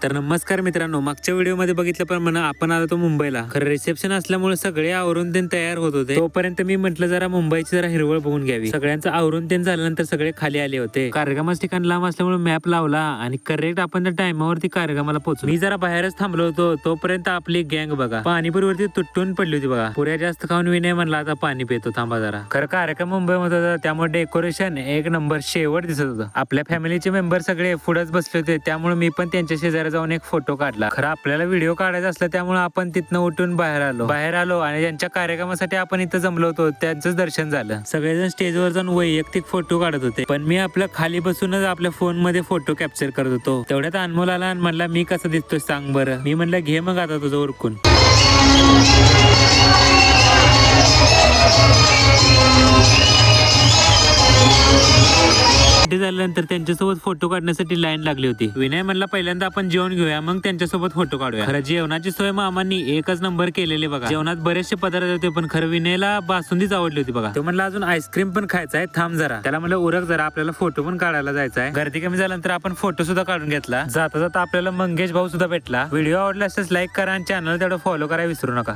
तर नमस्कार मित्रांनो, मागच्या व्हिडिओमध्ये बघितल्याप्रमाणे आपण आलो तो मुंबईला. खरं रिसेप्शन असल्यामुळे सगळे आवरून ते तयार होत होते. तोपर्यंत मी म्हटलं जरा मुंबईची जरा हिरवळ बघून घ्यावी. सगळ्यांचं आवरून ते झाल्यानंतर सगळे खाली आले होते. कार्यक्रमाचं ठिकाण लांब असल्यामुळे मॅप लावला आणि करेक्ट आपण त्या टायमावरती कार्यक्रमाला पोहोचलो. मी जरा बाहेरच थांबलो होतो. तोपर्यंत आपली गँग बघा पाणीपुरीवरती तुटून पडली होती बघा. पुऱ्या जास्त खाऊन विनय म्हणला आता पाणी पितो थांबा जरा. खरं कार्यक्रम मुंबईमध्ये होता त्यामुळे डेकोरेशन एक नंबर शेवट दिसत होतं. आपल्या फॅमिलीचे मेंबर सगळे पुढेच बसले होते त्यामुळे मी पण त्यांच्या शेजारी जाऊन एक फोटो काढला. खरं आपल्याला व्हिडिओ काढायचा असला त्यामुळे आपण तिथनं उठून बाहेर आलो आणि ज्यांच्या कार्यक्रमासाठी आपण इथं जमलो होतो त्यांचं दर्शन झालं. सगळेजण स्टेजवर जाऊन वैयक्तिक फोटो काढत होते पण मी आपल्या खाली बसूनच आपल्या फोन मध्ये फोटो कॅप्चर करत होतो. तेवढ्यात अनमोल आला आणि म्हणला मी कसं दिसतोय सांग बरं. मी म्हणलं घे मग आता तुझं उरकून. झाल्यानंतर त्यांच्यासोबत फोटो काढण्यासाठी लाईन लागली होती. विनय म्हणला पहिल्यांदा आपण जेवण घेऊया मग त्यांच्यासोबत फोटो काढूया. खरं जेवणाची सोय मामांनी एकच नंबर केलेली बघा. जेवणात बरेचसे पदार्थ होते पण खरं विनयला बासुंदीच आवडली होती बघा. तो म्हणला अजून आईस्क्रीम पण खायचा आहे थांब जरा. त्याला म्हणलं उरक जरा आपल्याला फोटो पण काढायला जायचा आहे. गर्दी कमी झाल्यानंतर आपण फोटो सुद्धा काढून घेतला. जाता जाता आपल्याला मंगेश भाऊ सुद्धा भेटला. व्हिडिओ आवडला असेल लाईक करा आणि चॅनल तेवढं फॉलो करायला विसरू नका.